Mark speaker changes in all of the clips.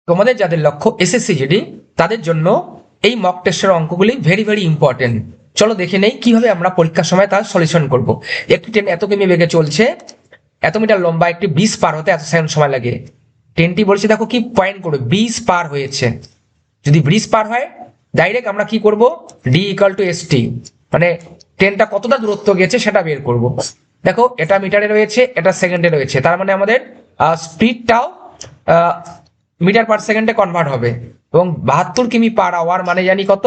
Speaker 1: তোমাদের যাদের লক্ষ্য এসএসসি জিডি তাদের জন্য এই মক টেস্টের অঙ্কগুলি ভেরি ভেরি ইম্পর্টেন্ট। চলো দেখে নেই কিভাবে আমরা পরীক্ষার সময় তার সলিউশন করব। একটি ট্রেন এত কিমি বেগে চলছে, এত মিটার লম্বা, একটি 20 পার হতে এত সেকেন্ড সময় লাগে। ট্রেনটি বলছে দেখো কি পয়েন্ট করবে, 20 পার হয়েছে। যদি 20 পার হয় ডাইরেক্ট আমরা কি করব, D equal to S T, মানে ট্রেনটা কতটা দূরত্ব গেছে সেটা বের করব। দেখো এটা মিটারে রয়েছে, এটা সেকেন্ডে রয়েছে, তার মানে আমাদের স্পিডটাও মিটার পার সেকেন্ডে কনভার্ট হবে। এবং 72 কিমি পার আওয়ার মানে জানি কত,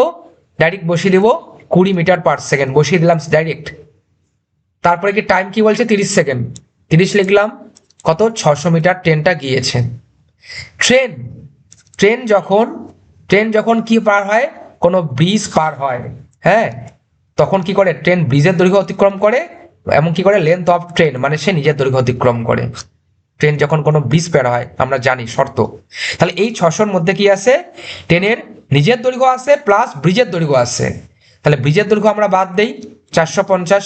Speaker 1: ডাইরেক্ট বসিয়ে দেবো 20 মিটার পার সেকেন্ড, বসিয়ে দিলাম ডাইরেক্ট। তারপরে কি টাইম কি বলছে, 30 সেকেন্ড, 30 লিখলাম, কত 600 মিটার ট্রেনটা গিয়েছে। ট্রেন ট্রেন যখন ট্রেন যখন কি পার হয়, কোনো ব্রিজ পার হয়, হ্যাঁ, তখন কি করে, ট্রেন ব্রিজের দৈর্ঘ্য অতিক্রম করে এবং কি করে, লেন্থ অফ ট্রেন মানে সে নিজের দৈর্ঘ্য অতিক্রম করে। ট্রেন যখন কোনো ব্রিজ পার হয় আমরা জানি শর্ত। তাহলে এই 600-র মধ্যে কি আছে, ট্রেনের নিজের দৈর্ঘ্য আছে প্লাস ব্রিজের দৈর্ঘ্য আছে। তাহলে ব্রিজের দৈর্ঘ্য আমরা বাদ দেই 450,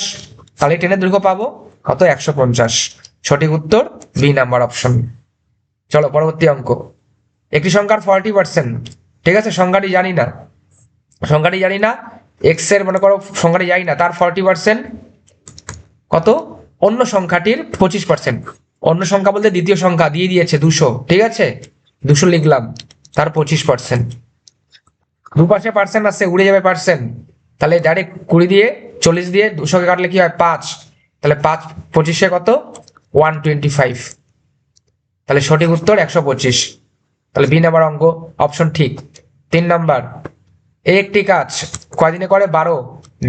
Speaker 1: তাহলে ট্রেনের দৈর্ঘ্য পাবো কত, 150। সঠিক উত্তর বি নাম্বার অপশন। চলো পরবর্তী অঙ্ক। একটি সংখ্যার 40%, ঠিক আছে, সংখ্যাটি জানি না, এক্স এর মনে করো সংখ্যাটি জানি না, তার 40% কত, অন্য সংখ্যাটির 25%। অন্য সংখ্যা বলতে দ্বিতীয় সংখ্যা দিয়ে দিয়েছে 200, ঠিক আছে, 200 লিখলাম, তার 25%। দুপাশে পার্সেন্ট আছে, উড়ে যাবে পার্সেন্ট, তাহলে ডাইরেক্ট 20 দিয়ে 40 দিয়ে 200 কাটলে কি হয় 5, তাহলে 5 25-এ কত 125, তাহলে সঠিক উত্তর 125। তাহলে বি নাম্বার অঙ্ক অপশন ঠিক। 3 নাম্বার, এ একটি কাজ কয়দিনে করে 12,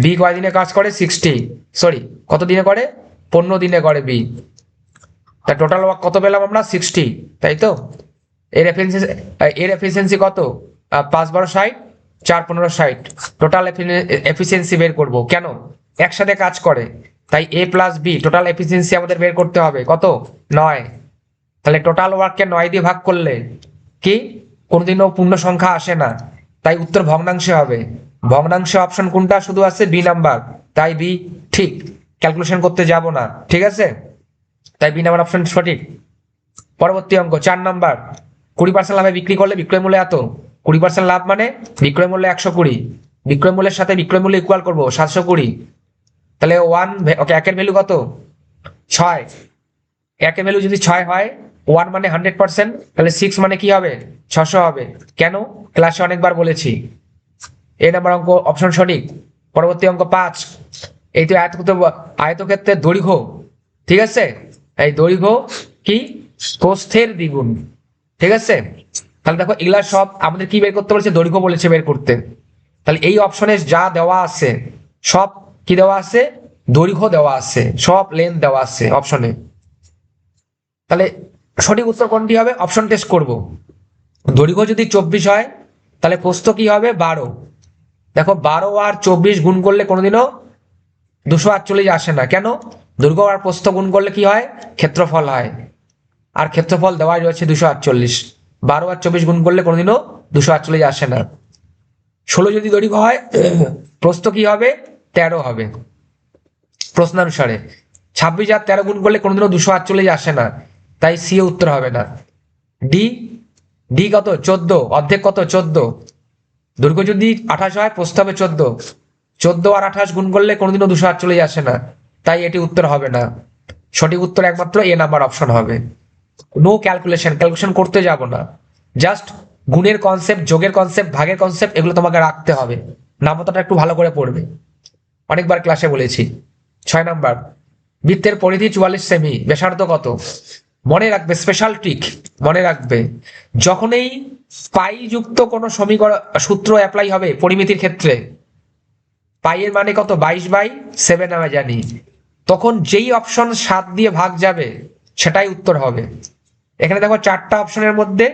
Speaker 1: বি কয়দিনে কাজ করে 60, সরি কত দিনে করে 15 দিনে করে বি। তা টোটাল ওয়ার্ক কত পেলাম আমরা 60, তাই তো। এর এফিসিয়েন্সি কত, 5 12 60, 4 15 60, টোটাল এফিসিয়েন্সি বের করব। কেন, একসাথে কাজ করে, তাই এ প্লাস বি টোটাল এফিসিয়েন্সি আমাদের বের করতে হবে কত, 9। তাহলে টোটাল ওয়ার্ককে 9 দিয়ে ভাগ করলে কি কোনোদিনও পূর্ণ সংখ্যা আসে না, তাই উত্তর ভগ্নাংশে হবে। ভগ্নাংশে অপশন কোনটা শুধু আছে, বি নাম্বার, তাই বি ঠিক, ক্যালকুলেশন করতে যাব না, ঠিক আছে, তাই বি নাম্বার অপশন সঠিক। পরবর্তী অঙ্ক 4 নাম্বার, 20% লাভে বিক্রি করলে বিক্রয় মূল্য এত, 20% লাভ মানে বিক্রয় মূল্য 120, বিক্রয় মূল্যের সাথে বিক্রয় মূল্য ইকুয়াল করবো 720, তাহলে ওকে একের ভ্যালু কত 6, একের ভ্যালু যদি 6 হয়, 1 মানে 100%, তাহলে 6 মানে কি হবে 600 হবে। কেন, ক্লাসে অনেকবার বলেছি। এ নাম্বার অঙ্ক অপশন সঠিক। পরবর্তী অঙ্ক 5, এই তো আয়তক্ষেত্রের দৈর্ঘ্য, ঠিক আছে, এই দৈর্ঘ্য কি প্রস্থের দ্বিগুণ, ঠিক আছে। তাহলে দেখো এগুলা সব আমাদের কি বের করতে বলেছে, দৈর্ঘ্য বলেছে বের করতে। তাহলে এই অপশনে যা দেওয়া আছে সব কি দেওয়া আছে, দৈর্ঘ্য দেওয়া আছে, সব লেন্থ দেওয়া আছে অপশনে। তাহলে সঠিক উত্তর কোনটি হবে, অপশন টেস্ট করব। দৈর্ঘ্য যদি 24 হয় তাহলে প্রস্থ কি হবে 12। দেখো 12 আর 24 গুণ করলে কোনোদিনও 248 আসে না। কেন, দৈর্ঘ্য আর প্রস্থ গুণ করলে কি হয়, ক্ষেত্রফল হয়, আর ক্ষেত্রফল দেওয়াই রয়েছে 248। 12 আর 24 গুণ করলে কোনোদিনও 248 আসে না। 16 যদি দৈর্ঘ্য হয় প্রস্থ কি হবে 13 হবে প্রশ্নানুসারে। 26 আর 13 গুণ করলে কোনোদিনও 248 আসে না, তাই সি উত্তর হবে না। ডি, ডি কত 14, অর্ধেক কত 14, দৈর্ঘ্য যদি 28 হয় প্রস্থ হবে 14, 14 আর 28 গুণ করলে কোনোদিনও 248 আসে না, তাই এটি উত্তর হবে না। সঠিক উত্তর একমাত্র এ নাম্বার অপশন হবে। নো ক্যালকুলেশন করতে যাব না, জাস্ট গুণের কনসেপ্ট, যোগের কনসেপ্ট, ভাগের কনসেপ্ট এগুলো তোমাকে রাখতে হবে। নামতাটা একটু ভালো করে পড়বে, অনেকবার ক্লাসে বলেছি। 6 নাম্বার, বৃত্তের পরিধি 44 সেমি, ব্যাসার্ধ কত, মনে রাখবে স্পেশাল ট্রিক, মনে রাখবে যখনই পাই যুক্ত কোন সমীকরণ সূত্র অ্যাপ্লাই হবে পরিমিতির ক্ষেত্রে, পাই এর মানে কত 22/7 আমরা জানি, তখন যেই অপশন 7 দিয়ে ভাগ যাবে সেটাই উত্তর হবে। এখানে দেখো 4টা অপশনের মধ্যে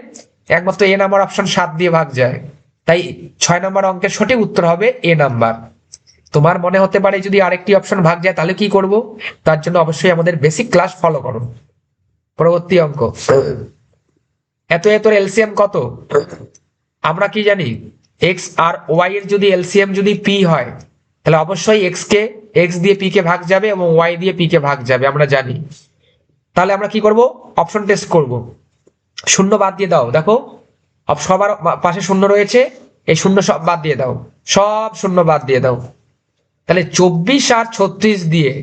Speaker 1: একমাত্র এ নাম্বার অপশন 7 দিয়ে ভাগ যায়, তাই 6 নাম্বার অঙ্কের সঠিক উত্তর হবে এ নাম্বার। তোমার মনে হতে পারে যদি আরেকটি অপশন ভাগ যায় তাহলে কি করব, তার জন্য অবশ্যই আমাদের বেসিক ক্লাস ফলো করো। পরবর্তী অঙ্ক, এত এতর এলসিএম কত, আমরা কি জানি এক্স আর ওয়াই এর যদি এলসিএম যদি পি হয় তাহলে অবশ্যই এক্স দিয়ে পি কে ভাগ যাবে এবং ওয়াই দিয়ে পি কে ভাগ যাবে, আমরা জানি। তাহলে আমরা কি করব, অপশন টেস্ট করব, শূন্য বাদ দিয়ে দাও। দেখো সবার পাশে শূন্য রয়েছে, এই শূন্য সব বাদ দিয়ে দাও, সব শূন্য বাদ দিয়ে দাও। তাহলে 24 আর 36 দিয়ে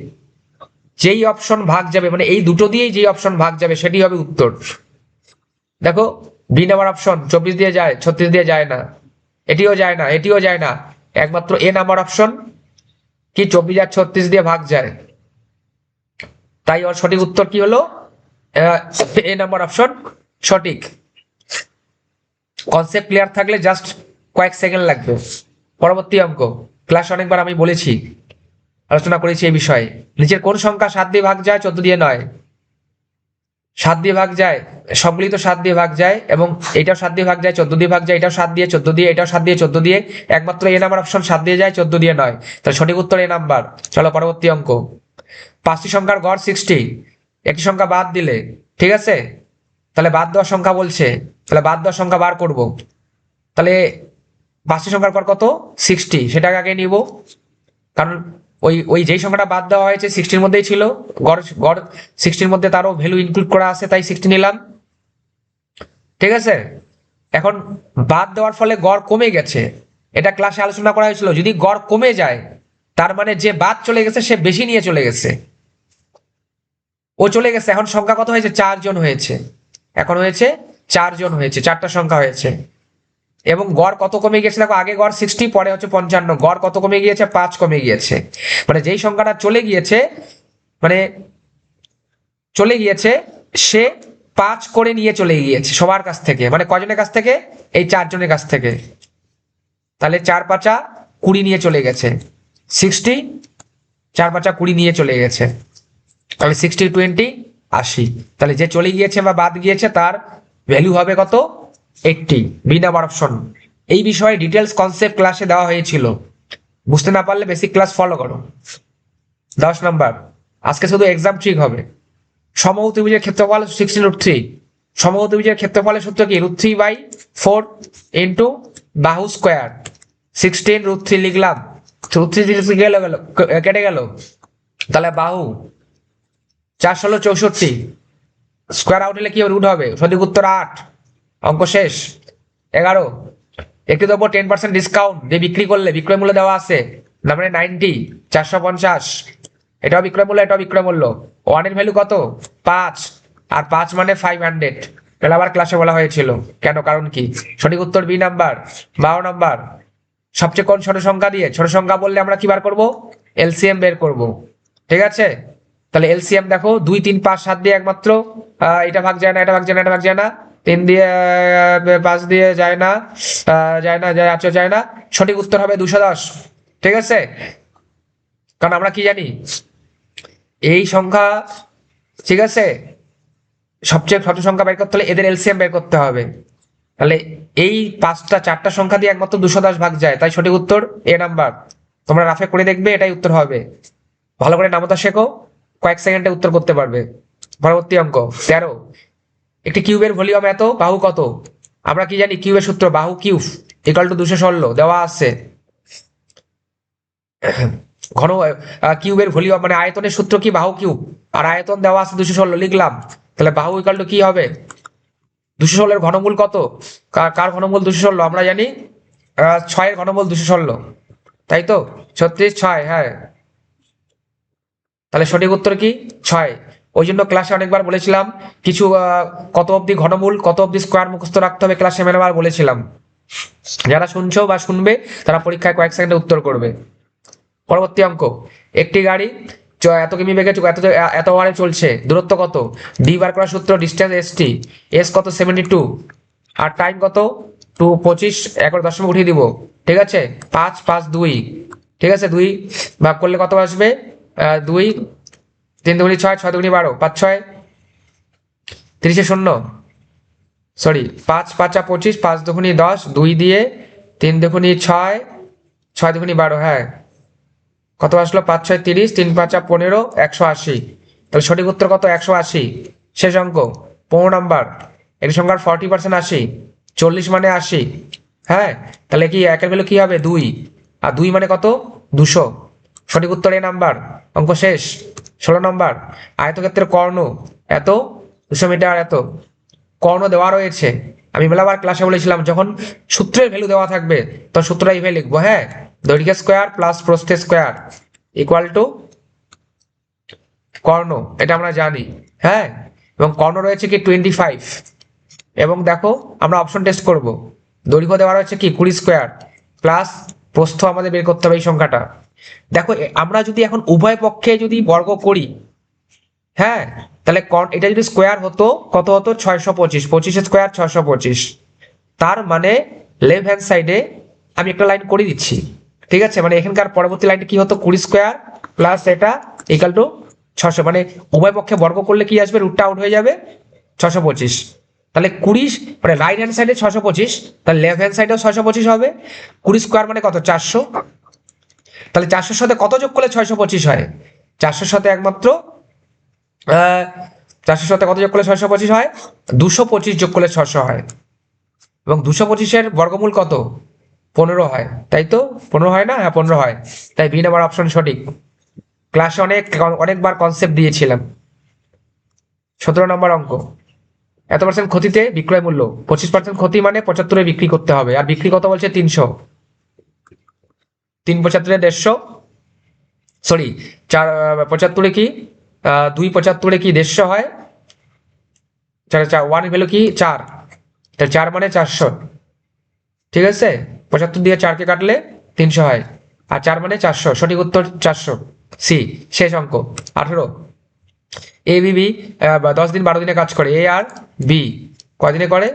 Speaker 1: যেই অপশন ভাগ যাবে, মানে এই দুটো দিয়েই যেই অপশন ভাগ যাবে সেটি হবে উত্তর। দেখো বি নাম্বার অপশন 24 দিয়ে যায়, 36 দিয়ে যায় না, এটিও যায় না, এটিও যায় না, একমাত্র এ নাম্বার অপশন কি 24 আর 36 দিয়ে ভাগ যায়। তাই ওর সঠিক উত্তর কি হলো, এ নাম্বার অপশন সঠিক। কনসেপ্ট ক্লিয়ার থাকলে জাস্ট কয়েক সেকেন্ড লাগবে। পরবর্তী অঙ্ক, ক্লাস অনেকবার আমি বলেছি, আলোচনা করেছি এই বিষয়ে। নিচের কোন সংখ্যা 7 দিয়ে ভাগ যায় 14 দিয়ে নয়? 7 দিয়ে ভাগ যায়, সবগুলি তো 7 দিয়ে ভাগ যায়, এবং এটাও 7 দিয়ে ভাগ যায়, 14 দিয়ে ভাগ যায়, এটাও 7 দিয়ে, 14 দিয়ে, এটাও 7 দিয়ে, 14 দিয়ে, একমাত্র এ নাম্বার অপশন 7 দিয়ে যায়, 14 দিয়ে নয়। তাহলে সঠিক উত্তর এ নাম্বার। চলো পরবর্তী অঙ্ক। 5টি সংখ্যার গড় 60, একটি সংখ্যা বাদ দিলে, ঠিক আছে, তাহলে বাদ দেওয়ার সংখ্যা বলছে, তাহলে বাদ দেওয়ার সংখ্যা বার করব। তাহলে 5টি সংখ্যার গড় কত? 60, সেটাকে আগে নিব, কারণ ওই ওই যেই সংখ্যাটা বাদ দেওয়া হয়েছে 60-র মধ্যেই ছিল, গড় গড় 60-র মধ্যে তারও ভ্যালু ইনক্লুড করা আছে, তাই 60 নিলাম, ঠিক আছে। এখন বাদ দেওয়ার ফলে গড় কমে গেছে, এটা ক্লাসে আলোচনা করা হয়েছিল। যদি গড় কমে যায় তার মানে যে বাদ চলে গেছে সে বেশি নিয়ে চলে গেছে, ও চলে গেছে। এখন সংখ্যা কত হয়েছে? 4 জন হয়েছে, এখন হয়েছে 4 জন হয়েছে, 4টা সংখ্যা হয়েছে। এবং গড় কত কমে গিয়েছে দেখো, আগে গড় 60, পরে হচ্ছে 55, গড় কত কমে গিয়েছে? 5 কমে গিয়েছে। মানে যেই সংখ্যাটা চলে গিয়েছে, মানে চলে গিয়েছে, সে 5 করে নিয়ে চলে গিয়েছে সবার কাছ থেকে। মানে কজনের কাছ থেকে? এই 4 জনের কাছ থেকে। তাহলে 4 5 20 নিয়ে চলে গেছে, 60, 4 5 20 নিয়ে চলে গেছে, তাহলে 60 20 80। তাহলে যে চলে গিয়েছে বা বাদ গিয়েছে তার ভ্যালু হবে কত? 80, বি নাম্বার অপশন। এই বিষয়ে ডিটেলস কনসেপ্ট ক্লাসে দেওয়া হয়েছিল, বুঝতে না পারলে বেসিক ক্লাস ফলো করো। 10 নাম্বার, আজকে শুধু এক্সাম ট্রিক হবে। সমবাহু ত্রিভুজের ক্ষেত্রফল 16√3, সমবাহু ত্রিভুজের ক্ষেত্রফলের সূত্র কি? √3/4 ইন্টু বাহু স্কোয়ার। 16√3 লিখলাম, √3 গেল গেল কেটে গেল, তাহলে বাহু 4 16 64, স্কোয়ার আউট হলে কি রুট হবে? সঠিক উত্তর 8। অঙ্ক শেষ। 11, একটির উপর 10% ডিসকাউন্ট দিয়ে বিক্রি করলে বিক্রয় মূল্য দেওয়া আছে, না মানে 90, 450, এটাও বিক্রয় মূল্য, এটাও বিক্রয় মূল্য। 1 এর ভ্যালু কত? 5, আর 5 মানে 500। তাহলে আবার ক্লাসে বলা হয়েছিল কেন, কারণ কি? সঠিক উত্তর বি নাম্বার। 12 নাম্বার, সবচেয়ে কোন ছোট সংখ্যা দিয়ে, ছোট সংখ্যা বললে আমরা কি বার করব? এলসিএম বের করব, ঠিক আছে। তাহলে এলসিএম দেখো 2 3 5 7 দিয়ে একমাত্র এটা ভাগ যায় না, এটা ভাগ যায় না, এটা ভাগ যায় না, 3 দিয়ে 5 দিয়ে যায় না, যায় না, যায় আচ্ছা যায় না। সঠিক উত্তর হবে 210, ঠিক আছে। কারণ আমরা কি জানি, এই সংখ্যা, ঠিক আছে, সবচেয়ে ছোট সংখ্যা বের করতে হলে এদের এলসিএম বের করতে হবে। তাহলে এই 5টা 4টা সংখ্যা দিয়ে একমাত্র 210 ভাগ যায়, তাই সঠিক উত্তর এ নাম্বার। তোমরা রাফে করে দেখবে, এটাই উত্তর হবে। ভালো করে নামতা শেখো, কয়েক সেকেন্ডে উত্তর করতে পারবে। পরবর্তী অঙ্ক 13, একটি কিউবের ভলিউম এত, বাহু কত? আমরা কি জানি? কিউবের সূত্র বাহু কিউব ইকুয়াল টু 216 দেওয়া আছে। ঘন কিউবের ভলিউম মানে আয়তনের সূত্র কি? বাহু কিউব, আর আয়তন দেওয়া আছে 216 লিখলাম। তাহলে বাহু ইকুয়াল টু কি হবে? 216 এর ঘনমূল কত? কার ঘনমূল 216? আমরা জানি 6 এর ঘনমূল 216, তাই তো 36 6, হ্যাঁ। তাহলে সঠিক উত্তর কি? 6। ওই জন্য ক্লাসে অনেকবার বলেছিলাম কিছু কত অবধি ঘনমূল, কত অবধি স্কোয়ার মুখস্থ রাখতে হবে, ক্লাসে মেনবার বলেছিলাম। যারা শুনছো বা শুনবে তারা পরীক্ষায় কয়েক সেকেন্ডে উত্তর করবে। পরবর্তী অঙ্ক, একটি গাড়ি এত কিমি বেগে এত ওয়ারে চলছে, দূরত্ব কত? ডি বার করার সূত্র, ডিস্টেন্স এসটি, এস কত? 72, আর টাইম কত? 2 25, 1 উঠিয়ে দিব, ঠিক আছে। 5 5 2, ঠিক আছে, 2 ভাগ করলে কত আসবে? 2, 3 দুগুণি 6, 6 দুগুণি 12, 5 6 30 0, সরি 5 5 25, 5 দুগুণি 10, 2 দিয়ে 3 দুগুণি 6, 6 দুগুণি 12, হ্যাঁ। কত আসলো? 5 6 30, 3 5 15, 180। তাহলে সঠিক উত্তর কত? 180। শেষ অঙ্ক 15 নাম্বার, এর সংখ্যার 40% 80, 40 মানে 80, হ্যাঁ। তাহলে কি একের ভ্যালু কি হবে? 2, আর 2 মানে কত? 200। সঠিক উত্তর এ নাম্বার। অঙ্ক শেষ। 16 নাম্বার, আয়তক্ষেত্রের কর্ণ এত, 200 মিটার এত, কর্ণ দেওয়া রয়েছে, আমি মেলাবার ক্লাসে বলেছিলাম যখন সূত্রের ভ্যালু দেওয়া থাকবে তখন সূত্রটা এইভাবে লিখবো, হ্যাঁ, দৈর্ঘ্য স্কোয়ার প্লাস প্রস্থ স্কোয়ার ইকুয়াল টু কর্ণ, এটা আমরা জানি, হ্যাঁ। এবং কর্ণ রয়েছে কি 25, এবং দেখো আমরা অপশন টেস্ট করব, দৈর্ঘ্য দেওয়া রয়েছে কি 20 স্কোয়ার প্লাস প্রস্থ আমাদের বের করতে হবে এই সংখ্যাটা। দেখো আমরা যদি এখন উভয় পক্ষে যদি বর্গ করি, হ্যাঁ, তাহলে এটা যদি স্কোয়ার হতো কত হতো 625, 25 স্কোয়ার 625। তার মানে লেফট হ্যান্ড সাইডে আমি একটা লাইন করে দিচ্ছি, ঠিক আছে, মানে এখানকার পরবর্তী লাইনটা কি হতো 20 স্কোয়ার প্লাস এটা ইকাল টু 600, মানে উভয় পক্ষে বর্গ করলে কি আসবে, রুটটা আউট হয়ে যাবে 625। তাহলে 20 মানে রাইট হ্যান্ড সাইডে 625, তাহলে লেফট হ্যান্ড সাইডেও 625 হবে। 20 স্কোয়ার মানে কত 400, তাহলে 400 সাথে কত যোগ করলে 625 হয়, 400 সাথে একমাত্র 400 সাথে কত যোগ করলে 625 হয়, 225 যোগ করলে 600 হয়, এবং 225-এর বর্গমূল কত 15 হয়, তাই তো 15 হয় না, হ্যাঁ 15 হয়, তাই বি নাম্বার অপশন সঠিক। ক্লাসে অনেকবার কনসেপ্ট দিয়েছিলাম। 17 নম্বর অঙ্ক, এত পার্সেন্ট ক্ষতিতে বিক্রয় মূল্য, 25% ক্ষতি মানে 75-এ বিক্রি করতে হবে, আর বিক্রি কত বলছে 300, 375-এ 150, সরি 75-এ কি 275-এ কি 150 হয়, 1 ভ্যালু কি 4, তাহলে 4 মানে 400, ঠিক আছে, 75 দিয়ে 4-কে কাটলে 300 হয়, আর 4 মানে 400, সঠিক উত্তর 400 সি। শেষ অঙ্ক 18, এ বি 10 দিন 12 দিনে কাজ করে, এ আর বি কয়দিনে করে,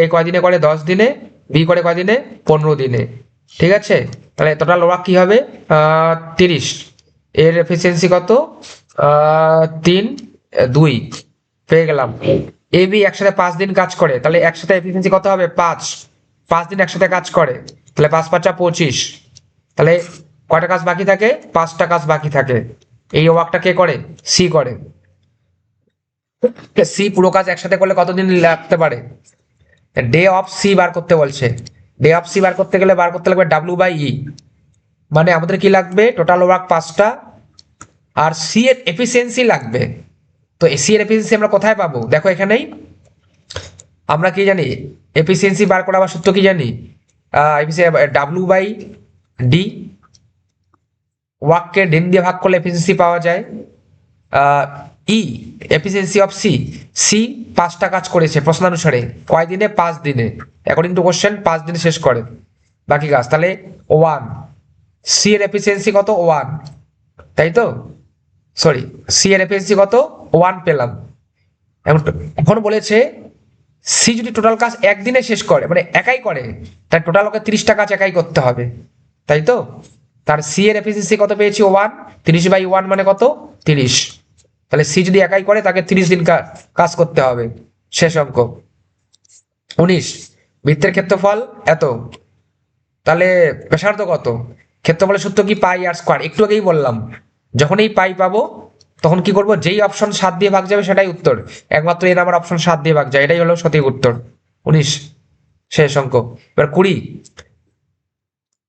Speaker 1: এ কয়দিনে করে 10 দিনে, বি করে কয়দিনে 15 দিনে, ঠিক আছে। তাহলে টোটাল ওয়ার্ক কি হবে 30, এর এফিসিয়েন্সি কত 3 2 পেয়ে গেলাম। এ বি একসাথে 5 দিন কাজ করে, তাহলে একসাথে এফিসিয়েন্সি কত হবে 5 দিন একসাথে কাজ করে, তাহলে 5 5 25, তাহলে কয়টা কাজ বাকি থাকে 5টা কাজ বাকি থাকে। এই ওয়ার্কটা কে করে, সি করে। সি পুরো কাজ একসাথে করলে কতদিন লাগতে পারে, ডে অফ সি বার করতে বলছে। ডে অফ সি বার করতে গেলে বার করতে লাগবে W/E, মানে আমাদের কি লাগবে টোটাল ওয়ার্ক 5টা, আর সি এর এফিসিয়েন্সি লাগবে। তো সি এর এফিসিয়েন্সি আমরা কোথায় পাবো, দেখো এখানেই আমরা কি জানি, এফিসিয়েন্সি বার করা আবার সূত্র কি জানি, W/D, ওয়ার্ককে দিন দিয়ে ভাগ করলে এফিসিয়েন্সি পাওয়া যায়। ই এফিসিয়েন্সি অফ সি, সি 5টা কাজ করেছে প্রশ্নানুসারে, কয় দিনে 5 দিনে, অ্যাকর্ডিং টু কোশ্চেন 5 দিনে শেষ করে বাকি কাজ, তাহলে 1, সি এর এফিসিয়েন্সি কত 1, তাই তো, সরি সি এর এফিসিয়েন্সি কত 1 পেলাম। এখন বলেছে সি যদি টোটাল কাজ একদিনে শেষ করে মানে একাই করে, তার টোটাল ওকে 30টা কাজ একাই করতে হবে, তাই তো, তার সি এর এফিসিয়েন্সি কত পেয়েছি 1, 30/1 মানে কত 30, তাহলে সি যদি একাই করে তাকে 30 দিন কাজ করতে হবে। শেষ অঙ্ক 19, বৃত্তের ক্ষেত্রফল এত, তাহলে ব্যাসার্ধ কত, ক্ষেত্রফলের সূত্র কি পাই আর স্কয়ার, একটু আগেই বললাম, যখন এই পাই পাবো তখন কি করব, যেই অপশন 7 দিয়ে ভাগ যাবে সেটাই উত্তর, একমাত্র এই নাম্বার অপশন 7 দিয়ে ভাগ যায়, এটাই হলো সঠিক উত্তর 19। শেষ অঙ্ক এবার 20,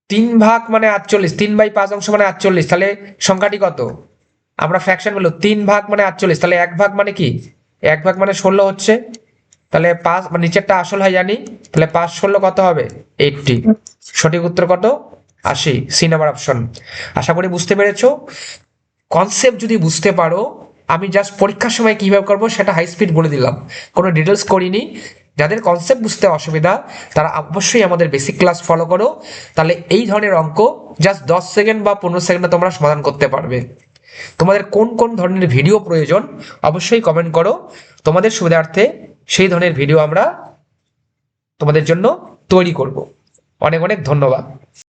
Speaker 1: 3 ভাগ মানে 48, 3/5 অংশ মানে 48, তাহলে সংখ্যাটি কত, আমরা ফ্র্যাকশন বললো 3 ভাগ মানে 48, তাহলে 1 ভাগ মানে কি, 1 ভাগ মানে 16 হচ্ছে, তাহলে 5 মানে নিচেরটা আসল হয় জানি, তাহলে 5 16 কত হবে 80, সঠিক উত্তর কত 80, সি নাম্বার অপশন। আশা করি বুঝতে পেরেছো। কনসেপ্ট যদি বুঝতে পারো, আমি জাস্ট পরীক্ষার সময় কিভাবে করবো সেটা হাই স্পিড বলে দিলাম, কোনো ডিটেলস করিনি। যাদের কনসেপ্ট বুঝতে অসুবিধা তারা অবশ্যই আমাদের বেসিক ক্লাস ফলো করো, তাহলে এই ধরনের অঙ্ক জাস্ট 10 সেকেন্ড বা 15 সেকেন্ডে তোমরা সমাধান করতে পারবে। তোমাদের কোন কোন ধরনের ভিডিও প্রয়োজন অবশ্যই কমেন্ট করো, তোমাদের সুবিধার্থে সেই ধরনের ভিডিও আমরা তোমাদের জন্য তৈরি করব। অনেক অনেক ধন্যবাদ।